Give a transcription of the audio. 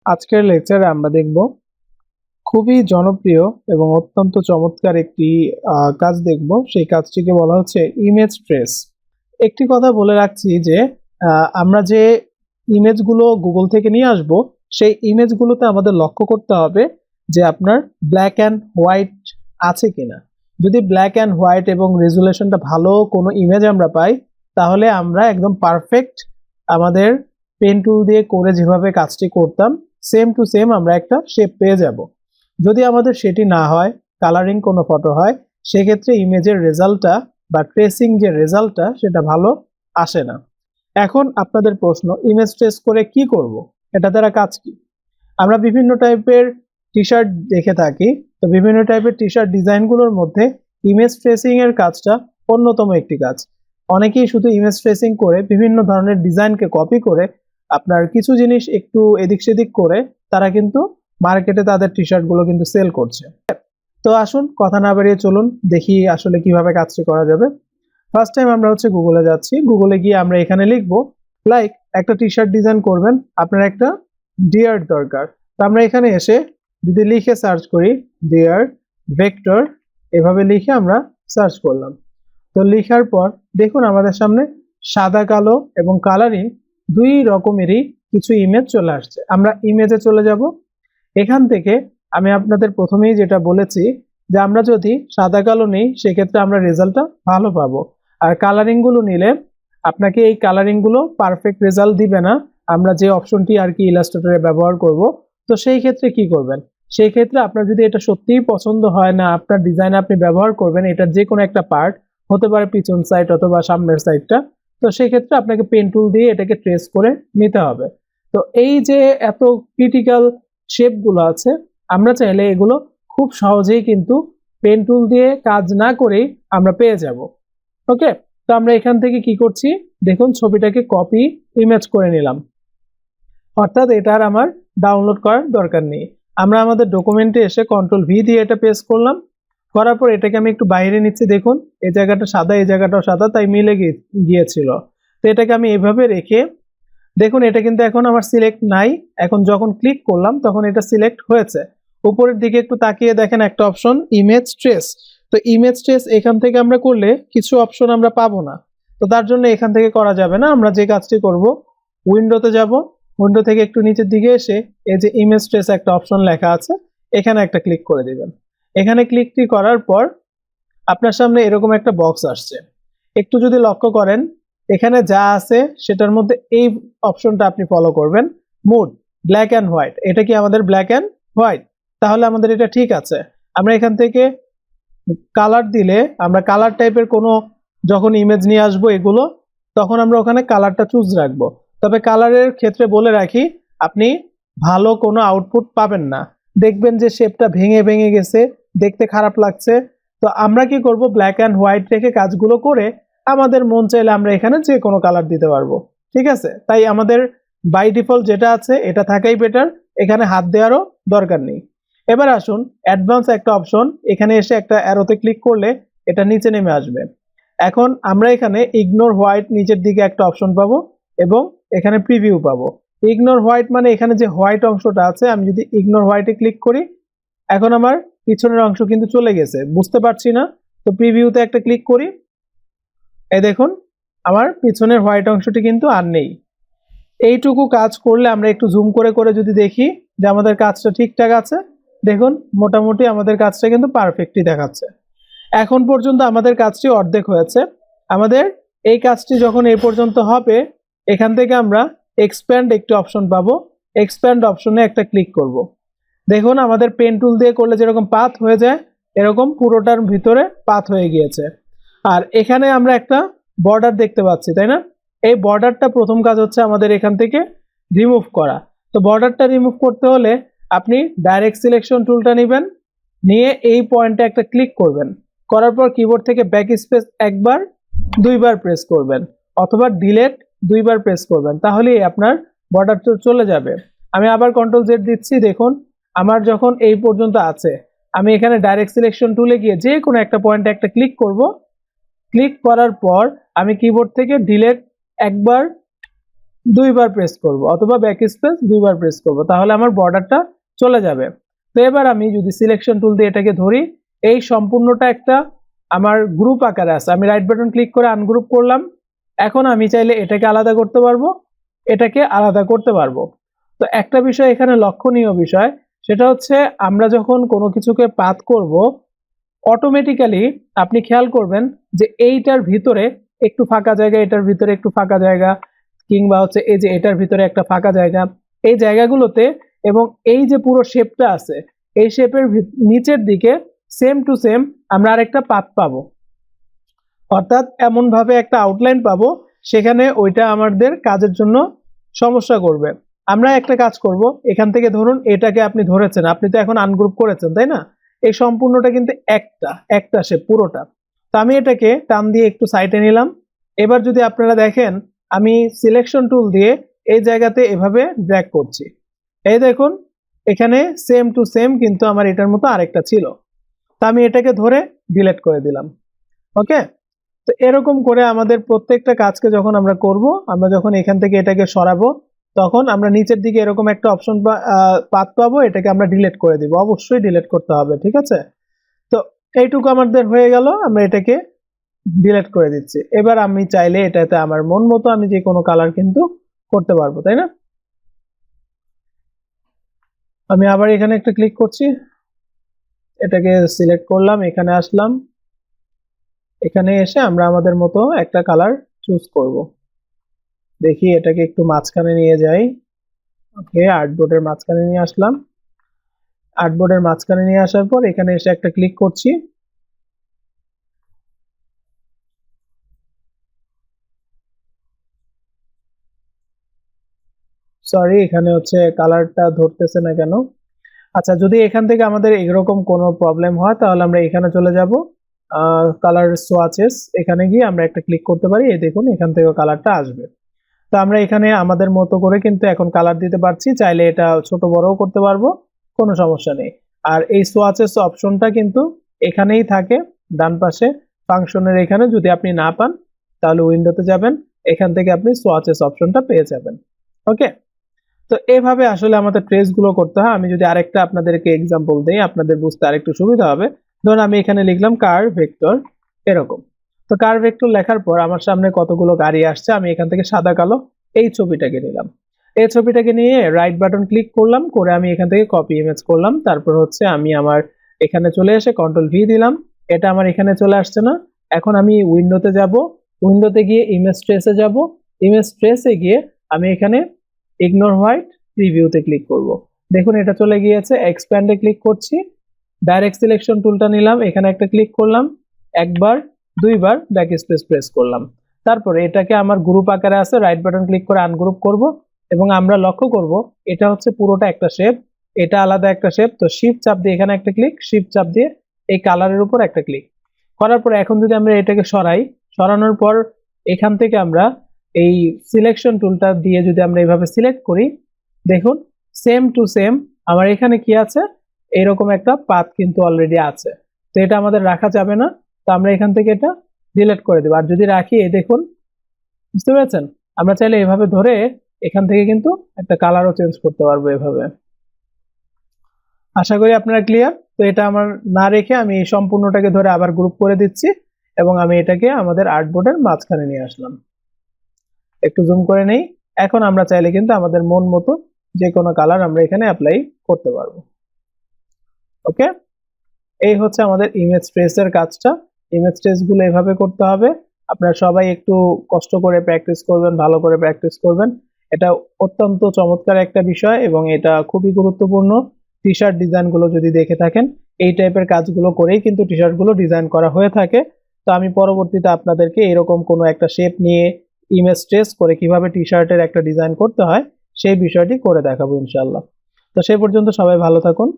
আজকের লেকচারে আমরা দেখব খুবই জনপ্রিয় এবং অত্যন্ত চমৎকার একটি কাজ দেখব। সেই কাজটিকে বলা হচ্ছে ইমেজ ট্রেস। একটি কথা বলে রাখছি যে আমরা যে ইমেজগুলো গুগল থেকে নিয়ে আসব, সেই ইমেজগুলোতে আমাদের লক্ষ্য করতে হবে যে আপনার ব্ল্যাক অ্যান্ড হোয়াইট আছে কিনা। যদি ব্ল্যাক অ্যান্ড হোয়াইট এবং রেজুলেশনটা ভালো কোনো ইমেজ আমরা পাই, তাহলে আমরা একদম পারফেক্ট আমাদের পেন টুল দিয়ে করে যেভাবে কাজটি করতাম সেম টু সেম আমরা একটা শেপ পেয়ে যাব। যদি আমাদের সেটি না হয়, কালারিং কোনো ফটো হয়, সেক্ষেত্রে ইমেজের রেজাল্টটা বা ট্রেসিং যে রেজাল্টটা সেটা ভালো আসে না। এখন আপনাদের প্রশ্ন, ইমেজ ট্রেস করে কি করব, এটা দ্বারা কাজ কি? আমরা বিভিন্ন টাইপের টি শার্ট দেখে থাকি, তো বিভিন্ন টাইপের টি শার্ট ডিজাইনগুলোর মধ্যে ইমেজ ট্রেসিং এর কাজটা অন্যতম একটি কাজ। অনেকেই শুধু ইমেজ ট্রেসিং করে বিভিন্ন ধরনের ডিজাইনকে কপি করে আপনার কিছু জিনিস একটু এদিক সেদিক করে তারা কিন্তু মার্কেটে তাদের টি শার্টগুলো কিন্তু সেল করছে। তো আসুন কথা না বাড়িয়ে চলুন দেখি আসলে কিভাবে কাজটি করা যাবে। ফার্স্ট টাইম আমরা হচ্ছে গুগলে যাচ্ছি। গুগলে গিয়ে আমরা এখানে লিখবো লাইক একটা টি শার্ট ডিজাইন করবেন, আপনার একটা ডিয়ার দরকার। তো আমরা এখানে এসে যদি লিখে সার্চ করি ডিয়ার ভেক্টর, এভাবে লিখে আমরা সার্চ করলাম। তো লেখার পর দেখুন আমাদের সামনে সাদা কালো এবং কালারিং দুই রকমেরই কিছু ইমেজ চলে আসছে। আমরা ইমেজে চলে যাব। এখান থেকে আমি আপনাদের প্রথমেই যেটা বলেছি যে আমরা যদি সাদা কালো নিই সেক্ষেত্রে আমরা রেজাল্টটা ভালো পাবো, আর কালারিং গুলো নিলে আপনাকে এই কালারিং গুলো পারফেক্ট রেজাল্ট দিবে না। আমরা যে অপশনটি আর কি ইলাস্ট্রেটরে ব্যবহার করব, তো সেই ক্ষেত্রে কি করবেন, সেই ক্ষেত্রে আপনার যদি এটা সত্যিই পছন্দ হয় না, আপনার ডিজাইন আপনি ব্যবহার করবেন এটার যে কোনো একটা পার্ট, হতে পারে পিছন সাইড অথবা সামনের সাইডটা, তো সেই ক্ষেত্রে আপনাকে পেন টুল দিয়ে এটাকে ট্রেস করে নিতে হবে। তো এই যে এত ক্রিটিক্যাল শেপগুলো আছে, আমরা চাইলে এগুলো খুব সহজেই কিন্তু পেন টুল দিয়ে কাজ না করেই আমরা পেয়ে যাব। ওকে, তো আমরা এখান থেকে কি করছি দেখুন, ছবিটাকে কপি ইমেজ করে নিলাম, অর্থাৎ এটা আর আমার ডাউনলোড করার দরকার নেই। আমরা আমাদের ডকুমেন্টে এসে কন্ট্রোল ভি দিয়ে এটা পেস্ট করলাম, করার পর এটাকে আমি একটু বাইরে নিচ্ছি। দেখুন এই জায়গাটা সাদা, এই জায়গাটাও সাদা, তাই মিলে গিয়েছিল। তো এটাকে আমি এভাবে রেখে দেখুন এটা কিন্তু এখন আমার সিলেক্ট নাই। এখন যখন ক্লিক করলাম তখন এটা সিলেক্ট হয়েছে। উপরের দিকে একটু তাকিয়ে দেখেন একটা অপশন ইমেজ ট্রেস। তো ইমেজ ট্রেস এখান থেকে আমরা করলে কিছু অপশন আমরা পাবো না, তো তার জন্য এখান থেকে করা যাবে না। আমরা যে কাজটি করব, উইন্ডোতে যাব, উইন্ডো থেকে একটু নিচের দিকে এসে এই যে ইমেজ ট্রেস একটা অপশন লেখা আছে, এখানে একটা ক্লিক করে দিবেন। এখানে ক্লিকটি করার পর আপনার সামনে এরকম একটা বক্স আসছে। একটু যদি লক্ষ্য করেন এখানে যা আছে সেটার মধ্যে এই অপশনটা আপনি ফলো করবেন, মোড ব্ল্যাক অ্যান্ড হোয়াইট। এটা কি আমাদের ব্ল্যাক অ্যান্ড হোয়াইট? তাহলে আমাদের এটা ঠিক আছে। আমরা এখান থেকে কালার দিলে, আমরা কালার টাইপের কোনো যখন ইমেজ নিয়ে আসবো এগুলো, তখন আমরা ওখানে কালারটা চুজ রাখবো। তবে কালারের ক্ষেত্রে বলে রাখি, আপনি ভালো কোনো আউটপুট পাবেন না, দেখবেন যে শেপটা ভেঙে ভেঙে গেছে, দেখতে খারাপ লাগছে। তো আমরা কি করব, ব্ল্যাক অ্যান্ড হোয়াইট রেখে কাজগুলো করে আমাদের মন চাইলে আমরা এখানে যে কোনো কালার দিতে পারবো। ঠিক আছে, তাই আমাদের বাই ডিফল্ট যেটা আছে এটা থাকাই বেটার, এখানে হাত দেওয়ারও দরকার নেই। এবার আসুন অ্যাডভান্স একটা অপশন, এখানে এসে একটা অ্যারোতে ক্লিক করলে এটা নিচে নেমে আসবে। এখন আমরা এখানে ইগনোর হোয়াইট নিচের দিকে একটা অপশন পাবো এবং এখানে প্রিভিউ পাবো। ইগনোর হোয়াইট মানে এখানে যে হোয়াইট অংশটা আছে, আমি যদি ইগনোর হোয়াইটে ক্লিক করি এখন আমার পিছনের অংশ কিন্তু চলে গেছে, বুঝতে পারছি না। তো প্রিভিউতে একটা ক্লিক করি, এই দেখুন আমার পিছনের হোয়াইট অংশটি কিন্তু আর নেই। এইটুকু কাজ করলে আমরা একটু জুম করে করে যদি দেখি যে আমাদের কাজটা ঠিকঠাক আছে, দেখুন মোটামুটি আমাদের কাজটা কিন্তু পারফেক্টলি দেখাচ্ছে। এখন পর্যন্ত আমাদের কাজটি অর্ধেক হয়েছে। আমাদের এই কাজটি যখন এই পর্যন্ত হবে, এখান থেকে আমরা এক্সপ্যান্ড একটি অপশন পাবো, এক্সপ্যান্ড অপশনে একটা ক্লিক করব। দেখুন আমাদের পেন টুল দিয়ে করলে যেরকম পাথ হয়ে যায়, এরকম পুরোটার ভিতরে পাথ হয়ে গিয়েছে। আর এখানে আমরা একটা বর্ডার দেখতে পাচ্ছি, তাই না? এই বর্ডারটা প্রথম কাজ হচ্ছে আমাদের এখান থেকে রিমুভ করা। তো বর্ডারটা রিমুভ করতে হলে আপনি ডাইরেক্ট সিলেকশন টুলটা নেবেন, নিয়ে এই পয়েন্টে একটা ক্লিক করবেন, করার পর কিবোর্ড থেকে ব্যাক স্পেস একবার দুইবার প্রেস করবেন, অথবা ডিলেট দুইবার প্রেস করবেন, তাহলেই আপনার বর্ডার চলে যাবে। আমি আবার কন্ট্রোল জেড দিচ্ছি, দেখুন আমার যখন এই পর্যন্ত আছে, আমি এখানে ডাইরেক্ট সিলেকশন টুলে গিয়ে যে কোনো একটা পয়েন্টে একটা ক্লিক করব। ক্লিক করার পর আমি কিবোর্ড থেকে ডিলেট একবার দুইবার প্রেস করব অথবা ব্যাক স্পেস দুইবার প্রেস করব, তাহলে আমার বর্ডারটা চলে যাবে। তো এবার আমি যদি সিলেকশন টুল দিয়ে এটাকে ধরি, এই সম্পূর্ণটা একটা আমার গ্রুপ আকারে আছে। আমি রাইট বাটন ক্লিক করে আনগ্রুপ করলাম। এখন আমি চাইলে এটাকে আলাদা করতে পারবো, এটাকে আলাদা করতে পারবো। তো একটা বিষয় এখানে লক্ষণীয় বিষয়, সেটা হচ্ছে আমরা যখন কোনো কিছুকে পাথ করব, অটোমেটিক্যালি আপনি খেয়াল করবেন যে এইটার ভিতরে একটু ফাঁকা জায়গা, এটার ভিতরে একটু ফাঁকা জায়গা, কিংবা হচ্ছে এই যে এটার ভিতরে একটা ফাঁকা জায়গা, এই জায়গাগুলোতে এবং এই যে পুরো শেপটা আছে, এই শেপের নিচের দিকে সেম টু সেম আমরা আরেকটা পাথ পাবো, অর্থাৎ এমন ভাবে একটা আউটলাইন পাবো, সেখানে ওইটা আমাদের কাজের জন্য সমস্যা করবে। আমরা একটা কাজ করব, এখান থেকে ধরুন এটাকে আপনি ধরেছেন, আপনি তো এখন আনগ্রুপ করেছেন তাই না, এই সম্পূর্ণটা কিন্তু একটা শেপ পুরোটা। তো আমি এটাকে টান দিয়ে একটু সাইডে নিলাম। এবার যদি আপনারা দেখেন, আমি সিলেকশন টুল দিয়ে এই জায়গাতে এভাবে ড্র্যাগ করছি, এই দেখুন এখানে সেম টু সেম কিন্তু আমার এটার মতো আরেকটা ছিল। তো আমি এটাকে ধরে ডিলিট করে দিলাম। ওকে, তো এরকম করে আমাদের প্রত্যেকটা কাজকে যখন আমরা করব, আমরা যখন এখান থেকে এটাকে সরাবো, তখন আমরা নিচের দিকে এরকম একটা অপশন পাথ পাবো, এটাকে আমরা ডিলিট করে দিব। অবশ্যই ডিলিট করতে হবে, ঠিক আছে? তো এইটুকু আমাদের হয়ে গেল, আমরা এটাকে ডিলিট করে দিচ্ছি। এবার আমি চাইলে এটাতে আমার মন মতো আমি যে কোনো কালার কিন্তু করতে পারবো, তাই না? আমি আবার এখানে একটা ক্লিক করছি, এটাকে সিলেক্ট করলাম, এখানে আসলাম, এখানে এসে আমরা আমাদের মতো একটা কালার চুজ করব। দেখি এটাকে একটু মাঝখানে নিয়ে যাই। ওকে, আর্টবোর্ডের মাঝখানে নিয়ে আসলাম। আর্টবোর্ডের মাঝখানে নিয়ে আসার পর এখানে এসে একটা ক্লিক করছি। সরি, এখানে হচ্ছে কালারটা ধরতেছে না কেন। আচ্ছা, যদি এখান থেকে আমাদের এরকম কোনো প্রবলেম হয়, তাহলে আমরা এখানে চলে যাব, কালার সোয়াচেস, এখানে গিয়ে আমরা একটা ক্লিক করতে পারি। এই দেখুন এখান থেকে কালারটা আসবে। তো আমরা এখানে আমাদের মতো করে কিন্তু এখন কালার দিতে পারছি, চাইলে এটা ছোট বড়ও করতে পারবো, কোনো সমস্যা নেই। আর এই সোয়াচেস অপশনটা কিন্তু এখানেই থাকে, ডান পাশে ফাংশনের এখানে। যদি আপনি না পান, তাহলে উইন্ডোতে যাবেন, এখান থেকে আপনি সোয়াচেস অপশনটা পেয়ে যাবেন। ওকে, তো এইভাবে আসলে আমাদের ট্রেস গুলো করতে হয়। আমি যদি আরেকটা আপনাদেরকে এক্সাম্পল দেই, আপনাদের বুঝতে আরেকটু সুবিধা হবে। ধরুন আমি এখানে লিখলাম কার ভেক্টর, এরকম। তো কার ভেক্টর লেখার পর আমার সামনে কতগুলো গাড়ি আসছে, আমি এখান থেকে সাদা কালো এই ছবিটাকে নিলাম। এই ছবিটাকে নিয়ে রাইট বাটন ক্লিক করলাম, করে আমি এখান থেকে কপি ইমেজ করলাম। তারপর হচ্ছে আমি আমার এখানে চলে এসে কন্ট্রোল ভি দিলাম, এটা আমার এখানে চলে আসছে না। এখন আমি উইন্ডোতে যাব, উইন্ডোতে গিয়ে ইমেজ ট্রেসে যাব, ইমেজ ট্রেসে গিয়ে আমি এখানে ইগনোর হোয়াইট প্রিভিউতে ক্লিক করব। দেখুন এটা চলে গিয়েছে। এক্সপ্যান্ডে ক্লিক করছি, ডাইরেক্ট সিলেকশন টুলটা নিলাম, এখানে একটা ক্লিক করলাম, একবার দুইবার ব্যাক স্পেস প্রেস করলাম। তারপরে এটাকে আমার গ্রুপ আকারে আছে, রাইট বাটন ক্লিক করে আনগ্রুপ করব, এবং আমরা লক্ষ্য করব এটা হচ্ছে পুরোটা একটা শেপ, এটা আলাদা একটা শেপ। তো শিফট চাপ দিয়ে এখানে একটা ক্লিক, শিফট চাপ দিয়ে এই কালারের উপর একটা ক্লিক করার পর এখন যদি আমরা এটাকে সরাই, সরানোর পর এখান থেকে আমরা এই সিলেকশন টুলটা দিয়ে যদি আমরা এইভাবে সিলেক্ট করি, দেখুন সেম টু সেম আমার এখানে কি আছে, এরকম একটা পাথ কিন্তু অলরেডি আছে। তো এটা আমাদের রাখা যাবে না, তো আমরা এখান থেকে এটা ডিলিট করে দেব। আর যদি রাখি, এই দেখুন, বুঝতে পেরেছেন, আমরা চাইলে এভাবে ধরে এখান থেকে কিন্তু একটা কালারও চেঞ্জ করতে পারবো এভাবে। আশা করি আপনারা ক্লিয়ার। তো এটা আমার না রেখে আমি এই সম্পূর্ণটাকে ধরে আবার গ্রুপ করে দিচ্ছি, এবং আমি এটাকে আমাদের আর্টবোর্ডের মাঝখানে নিয়ে আসলাম। একটু জুম করে নেই। এখন আমরা চাইলে কিন্তু আমাদের মন মতো যে কোনো কালার আমরা এখানে অ্যাপ্লাই করতে পারবো। ওকে, এই হচ্ছে আমাদের ইমেজ ট্রেসের কাজটা। ইমেজ ট্রেস গুলো এভাবে করতে হবে। আপনারা সবাই একটু কষ্ট করে প্র্যাকটিস করবেন, ভালো করে প্র্যাকটিস করবেন। এটা অত্যন্ত চমৎকার একটা বিষয় এবং এটা খুবই গুরুত্বপূর্ণ। টি শার্ট ডিজাইন গুলো যদি দেখে থাকেন, এই টাইপের কাজগুলো করেই কিন্তু টি শার্ট গুলো ডিজাইন করা হয়ে থাকে। তো আমি পরবর্তীতে আপনাদেরকে এরকম কোনো একটা শেপ নিয়ে ইমেজ ট্রেস করে কিভাবে টি শার্টের একটা ডিজাইন করতে হয় সেই বিষয়টি করে দেখাবো ইনশাআল্লাহ। তো সেই পর্যন্ত সবাই ভালো থাকুন।